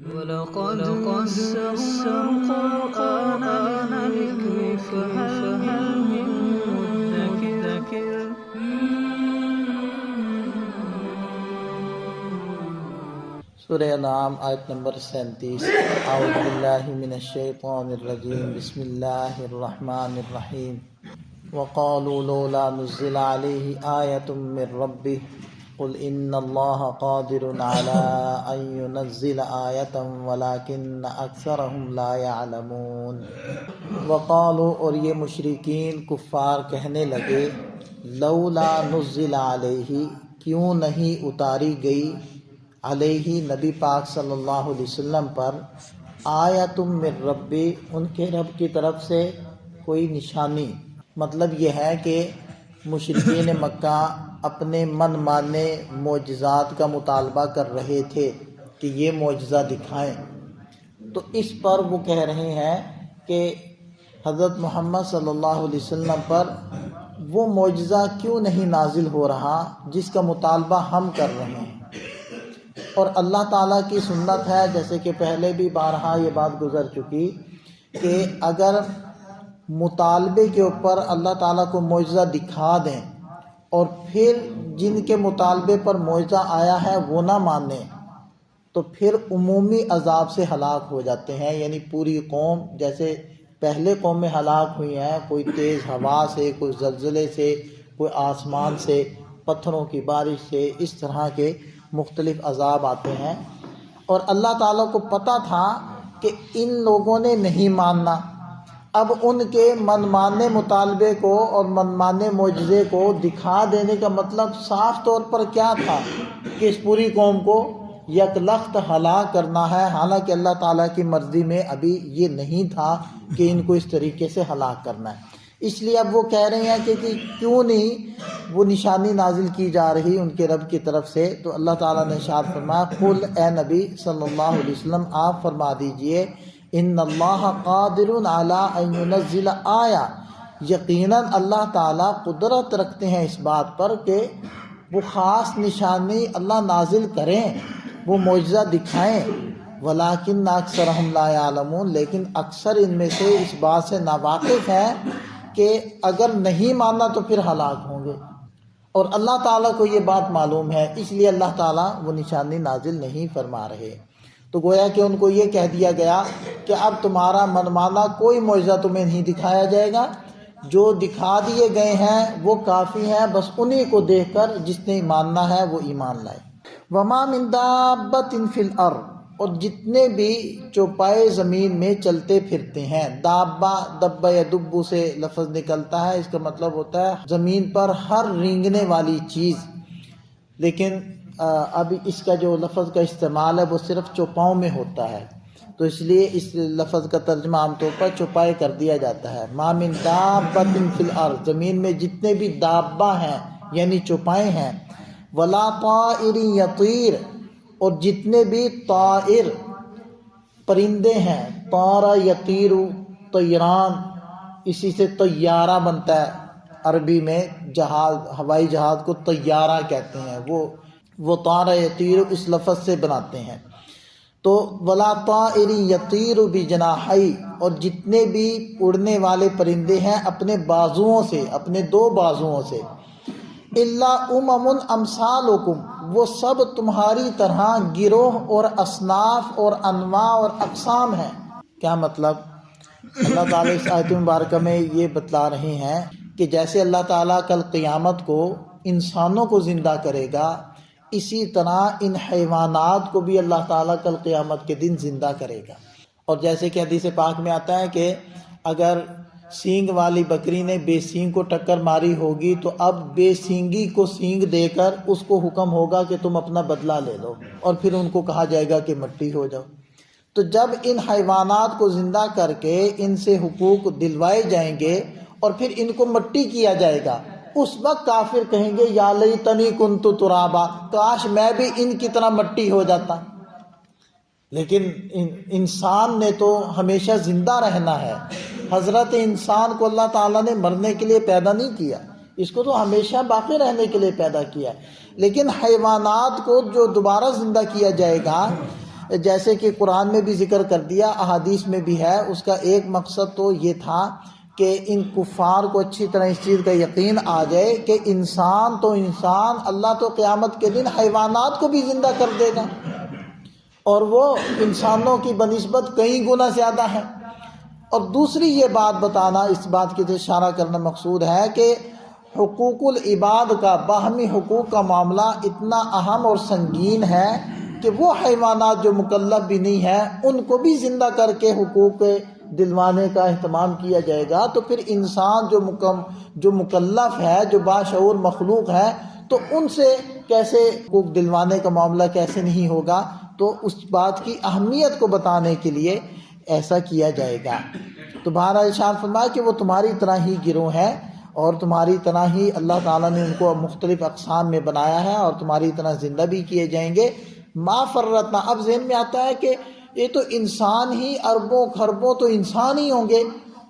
وَلَقَدْ يَسَّرْنَا الْقُرْآنَ لِلذِّكْرِ فَهَلْ مِن مُّدَّكِرٍ سورہ انعام آیت نمبر 37۔ اعوذ باللہ من الشیطان الرجیم، بسم اللہ الرحمن الرحیم۔ وقالوا لولا نزل علیہ آیۃ من ربہ قل ان اللہ قادر علی ان ینزل آیۃ ولکن اکثرہم لا یعلمون۔ وقالوا، اور یہ مشرکین کفار کہنے لگے، لولا نزل علیہ، کیوں نہیں اتاری گئی علیہ نبی پاک صلی اللہ علیہ وسلم پر آیۃ من ربی، ان کے رب کی طرف سے کوئی نشانی۔ مطلب یہ ہے کہ مشرکین مکہ اپنے من مانے معجزات کا مطالبہ کر رہے تھے کہ یہ معجزہ دکھائیں، تو اس پر وہ کہہ رہے ہیں کہ حضرت محمد صلی اللہ علیہ وسلم پر وہ معجزہ کیوں نہیں نازل ہو رہا جس کا مطالبہ ہم کر رہے ہیں۔ اور اللہ تعالیٰ کی سنت ہے، جیسے کہ پہلے بھی بارہا یہ بات گزر چکی، کہ اگر مطالبے کے اوپر اللہ تعالیٰ کو معجزہ دکھا دیں اور پھر جن کے مطالبے پر معجزہ آیا ہے وہ نہ مانیں، تو پھر عمومی عذاب سے ہلاک ہو جاتے ہیں۔ یعنی پوری قوم، جیسے پہلے قومیں ہلاک ہوئی ہیں، کوئی تیز ہوا سے، کوئی زلزلے سے، کوئی آسمان سے پتھروں کی بارش سے، اس طرح کے مختلف عذاب آتے ہیں۔ اور اللہ تعالیٰ کو پتہ تھا کہ ان لوگوں نے نہیں ماننا۔ اب ان کے من مانے مطالبے کو اور من مانے معجزے کو دکھا دینے کا مطلب صاف طور پر کیا تھا کہ اس پوری قوم کو یکلخت ہلاک کرنا ہے، حالانکہ اللہ تعالیٰ کی مرضی میں ابھی یہ نہیں تھا کہ ان کو اس طریقے سے ہلاک کرنا ہے۔ اس لیے اب وہ کہہ رہے ہیں کہ کیوں نہیں وہ نشانی نازل کی جا رہی ان کے رب کی طرف سے۔ تو اللہ تعالیٰ نے ارشاد فرمایا، قل، اے نبی صلی اللہ علیہ وسلم آپ فرما دیجئے، ان اللہ قادر علی ان ینزل آیہ، یقیناً اللہ تعالیٰ قدرت رکھتے ہیں اس بات پر کہ وہ خاص نشانی اللہ نازل کریں، وہ معجزہ دکھائیں، ولیکن اکثرہم لا یعلمون، لیکن اکثر ان میں سے اس بات سے ناواقف ہیں کہ اگر نہیں ماننا تو پھر ہلاک ہوں گے۔ اور اللہ تعالیٰ کو یہ بات معلوم ہے، اس لیے اللہ تعالیٰ وہ نشانی نازل نہیں فرما رہے۔ تو گویا کہ ان کو یہ کہہ دیا گیا کہ اب تمہارا منمانا کوئی معجزہ تمہیں نہیں دکھایا جائے گا، جو دکھا دیے گئے ہیں وہ کافی ہیں، بس انہی کو دیکھ کر جس نے ماننا ہے وہ ایمان لائے۔ وما من دابۃ فی الارض، اور جتنے بھی چوپائے زمین میں چلتے پھرتے ہیں۔ دابہ، دبہ یا دبو سے لفظ نکلتا ہے، اس کا مطلب ہوتا ہے زمین پر ہر رینگنے والی چیز، لیکن اب اس کا جو لفظ کا استعمال ہے وہ صرف چوپاؤں میں ہوتا ہے، تو اس لیے اس لفظ کا ترجمہ عام طور پر چوپائے کر دیا جاتا ہے۔ ما من دابۃ فی الارض، زمین میں جتنے بھی دابہ ہیں یعنی چوپائے ہیں، ولا طائر یطیر، اور جتنے بھی طائر پرندے ہیں، طار یطیر طیران، اسی سے طیارہ بنتا ہے، عربی میں جہاز، ہوائی جہاز کو طیارہ کہتے ہیں، وہ طار یطیر اس لفظ سے بناتے ہیں۔ تو ولا طائر یطیر بجناحی، اور جتنے بھی اڑنے والے پرندے ہیں اپنے بازوؤں سے، اپنے دو بازوؤں سے، الا امم امثالکم، وہ سب تمہاری طرح گروہ اور اصناف اور انواع اور اقسام ہیں۔ کیا مطلب؟ اللہ تعالیٰ اس آیت مبارکہ میں یہ بتلا رہے ہیں کہ جیسے اللہ تعالیٰ کل قیامت کو انسانوں کو زندہ کرے گا، اسی طرح ان حیوانات کو بھی اللہ تعالیٰ کل قیامت کے دن زندہ کرے گا۔ اور جیسے کہ حدیث پاک میں آتا ہے کہ اگر سینگ والی بکری نے بے سینگ کو ٹکر ماری ہوگی تو اب بے سینگی کو سینگ دے کر اس کو حکم ہوگا کہ تم اپنا بدلہ لے لو، اور پھر ان کو کہا جائے گا کہ مٹی ہو جاؤ۔ تو جب ان حیوانات کو زندہ کر کے ان سے حقوق دلوائے جائیں گے اور پھر ان کو مٹی کیا جائے گا، اس وقت کافر کہیں گے یا لیتنی کنت ترابا، کاش میں بھی ان کی طرح مٹی ہو جاتا۔ لیکن انسان نے تو ہمیشہ زندہ رہنا ہے۔ حضرت انسان کو اللہ تعالیٰ نے مرنے کے لیے پیدا نہیں کیا، اس کو تو ہمیشہ باقی رہنے کے لیے پیدا کیا ہے۔ لیکن حیوانات کو جو دوبارہ زندہ کیا جائے گا، جیسے کہ قرآن میں بھی ذکر کر دیا، احادیث میں بھی ہے، اس کا ایک مقصد تو یہ تھا کہ ان کفار کو اچھی طرح اس چیز کا یقین آ جائے کہ انسان تو انسان، اللہ تو قیامت کے دن حیوانات کو بھی زندہ کر دے گا، اور وہ انسانوں کی بنسبت کئی گنا زیادہ ہے۔ اور دوسری یہ بات بتانا، اس بات کی اشارہ کرنا مقصود ہے کہ حقوق العباد کا، باہمی حقوق کا معاملہ اتنا اہم اور سنگین ہے کہ وہ حیوانات جو مکلف بھی نہیں ہیں ان کو بھی زندہ کر کے حقوق دلوانے کا اہتمام کیا جائے گا، تو پھر انسان جو مکلف ہے، جو باشعور مخلوق ہے، تو ان سے کیسے حقوق دلوانے کا معاملہ کیسے نہیں ہوگا؟ تو اس بات کی اہمیت کو بتانے کے لیے ایسا کیا جائے گا۔ تو بہرحال ارشاد فرمایا کہ وہ تمہاری طرح ہی گروہ ہے، اور تمہاری طرح ہی اللہ تعالیٰ نے ان کو مختلف اقسام میں بنایا ہے، اور تمہاری طرح زندہ بھی کیے جائیں گے۔ ما فرطنا، اب ذہن میں آتا ہے کہ یہ تو انسان ہی، اربوں خربوں تو انسان ہی ہوں گے،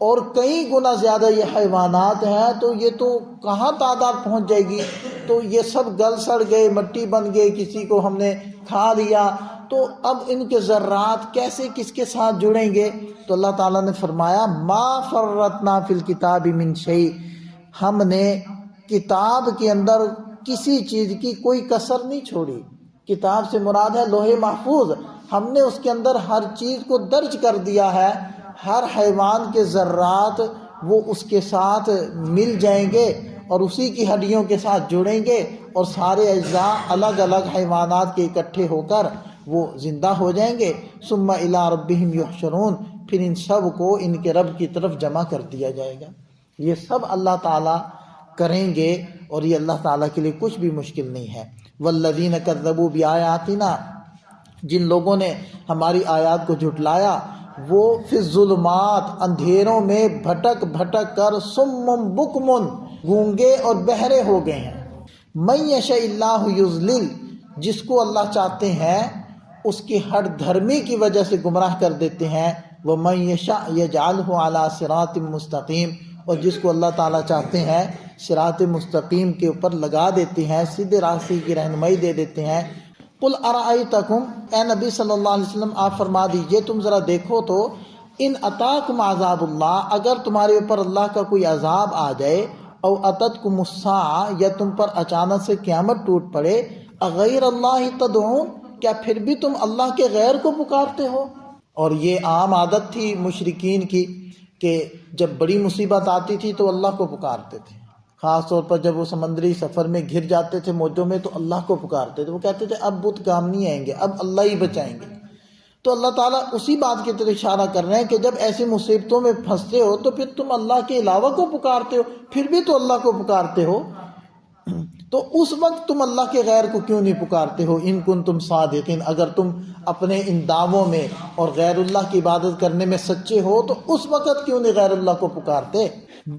اور کئی گنا زیادہ یہ حیوانات ہیں، تو یہ تو کہاں تعداد پہنچ جائے گی؟ تو یہ سب گل سڑ گئے، مٹی بن گئے، کسی کو ہم نے کھا لیا، تو اب ان کے ذرات کیسے کس کے ساتھ جڑیں گے؟ تو اللہ تعالیٰ نے فرمایا ما فرطنا فی الکتاب من شیء، ہم نے کتاب کے اندر کسی چیز کی کوئی کسر نہیں چھوڑی۔ کتاب سے مراد ہے لوح محفوظ، ہم نے اس کے اندر ہر چیز کو درج کر دیا ہے، ہر حیوان کے ذرات وہ اس کے ساتھ مل جائیں گے اور اسی کی ہڈیوں کے ساتھ جڑیں گے، اور سارے اجزاء الگ الگ حیوانات کے اکٹھے ہو کر وہ زندہ ہو جائیں گے۔ ثم الی ربہم یحشرون، پھر ان سب کو ان کے رب کی طرف جمع کر دیا جائے گا۔ یہ سب اللہ تعالیٰ کریں گے، اور یہ اللہ تعالیٰ کے لیے کچھ بھی مشکل نہیں ہے۔ والذین کذبوا بآیاتنا، جن لوگوں نے ہماری آیات کو جھٹلایا، وہ فی الظلمات، اندھیروں میں بھٹک بھٹک کر، صم بکم، گونگے اور بہرے ہو گئے ہیں۔ من یشاء اللہ یضلل، جس کو اللہ چاہتے ہیں اس کی ہٹ دھرمی کی وجہ سے گمراہ کر دیتے ہیں۔ ومن یشاء یجعلہ علی صراط مستقیم، اور جس کو اللہ تعالیٰ چاہتے ہیں صراط مستقیم کے اوپر لگا دیتے ہیں، سیدھے راستے کی رہنمائی دے دیتے ہیں۔ قل ارأیتکم، اے نبی صلی اللہ علیہ وسلم آپ فرما دیجئے تم ذرا دیکھو تو، ان اتاکم عذاب اللہ، اگر تمہارے اوپر اللہ کا کوئی عذاب آ جائے، او اتتکم الساعہ، یا تم پر اچانک سے قیامت ٹوٹ پڑے، اغیر اللہ تدعون، کیا پھر بھی تم اللہ کے غیر کو پکارتے ہو؟ اور یہ عام عادت تھی مشرکین کی کہ جب بڑی مصیبت آتی تھی تو اللہ کو پکارتے تھے، خاص طور پر جب وہ سمندری سفر میں گر جاتے تھے موجوں میں تو اللہ کو پکارتے تھے، وہ کہتے تھے اب بت کام نہیں آئیں گے، اب اللہ ہی بچائیں گے۔ تو اللہ تعالیٰ اسی بات کی طرف اشارہ کر رہے ہیں کہ جب ایسی مصیبتوں میں پھنستے ہو تو پھر تم اللہ کے علاوہ کو پکارتے ہو، پھر بھی تو اللہ کو پکارتے ہو، تو اس وقت تم اللہ کے غیر کو کیوں نہیں پکارتے ہو؟ ان کنتم صادقین، اگر تم اپنے ان دعووں میں اور غیر اللہ کی عبادت کرنے میں سچے ہو تو اس وقت کیوں نہیں غیر اللہ کو پکارتے؟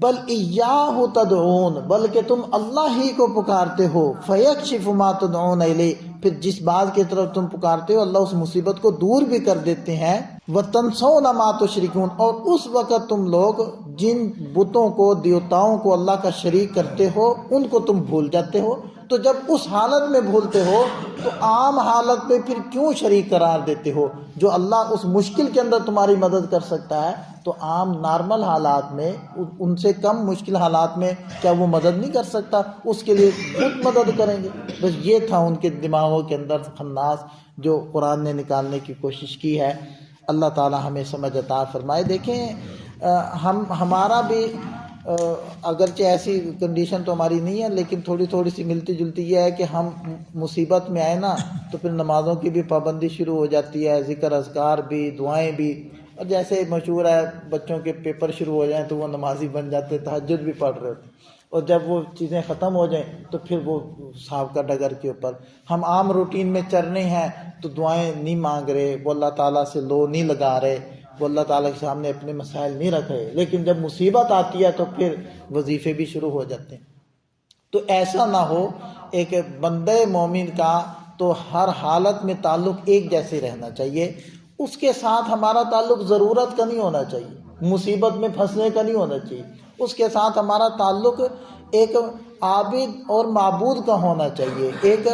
بل ایاہ تدعون، بلکہ تم اللہ ہی کو پکارتے ہو، فیکشف ما تدعون الیہ، پھر جس بات کی طرف تم پکارتے ہو اللہ اس مصیبت کو دور بھی کر دیتے ہیں۔ وتنسون ما تشرکون، اور اس وقت تم لوگ جن بتوں کو، دیوتاؤں کو اللہ کا شریک کرتے ہو ان کو تم بھول جاتے ہو۔ تو جب اس حالت میں بھولتے ہو تو عام حالت میں پھر کیوں شریک قرار دیتے ہو؟ جو اللہ اس مشکل کے اندر تمہاری مدد کر سکتا ہے تو عام نارمل حالات میں، ان سے کم مشکل حالات میں کیا وہ مدد نہیں کر سکتا؟ اس کے لیے خود مدد کریں گے۔ بس یہ تھا ان کے دماغوں کے اندر خناس جو قرآن نے نکالنے کی کوشش کی ہے۔ اللہ تعالی ہمیں سمجھ عطا فرمائے۔ دیکھیں ہمارا بھی اگرچہ ایسی کنڈیشن تو ہماری نہیں ہے، لیکن تھوڑی تھوڑی سی ملتی جلتی یہ ہے کہ ہم مصیبت میں آئے نا تو پھر نمازوں کی بھی پابندی شروع ہو جاتی ہے، ذکر اذکار بھی، دعائیں بھی، اور جیسے مشہور ہے بچوں کے پیپر شروع ہو جائیں تو وہ نمازی بن جاتے، تہجد بھی پڑھ رہے ہوتے، اور جب وہ چیزیں ختم ہو جائیں تو پھر وہ صاحب کا ڈگر کے اوپر۔ ہم عام روٹین میں چل رہے ہیں تو دعائیں نہیں مانگ رہے، وہ اللہ تعالیٰ سے لو نہیں لگا رہے، وہ اللہ تعالیٰ کے سامنے اپنے مسائل نہیں رکھ رہے، لیکن جب مصیبت آتی ہے تو پھر وظیفے بھی شروع ہو جاتے ہیں۔ تو ایسا نہ ہو، ایک بندہ مومن کا تو ہر حالت میں تعلق ایک جیسے رہنا چاہیے، اس کے ساتھ ہمارا تعلق ضرورت کا نہیں ہونا چاہیے، مصیبت میں پھنسنے کا نہیں ہونا چاہیے، اس کے ساتھ ہمارا تعلق ایک عابد اور معبود کا ہونا چاہیے، ایک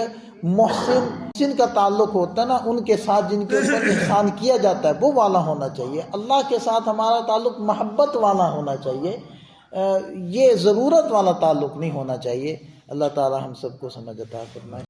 محسن کا تعلق ہوتا ہے نا، ان کے ساتھ جن کے اوپر احسان کیا جاتا ہے وہ والا ہونا چاہیے. اللہ کے ساتھ ہمارا تعلق محبت والا ہونا چاہیے، یہ ضرورت والا تعلق نہیں ہونا چاہیے. اللہ تعالی ہم سب کو سمجھ عطا فرمائے.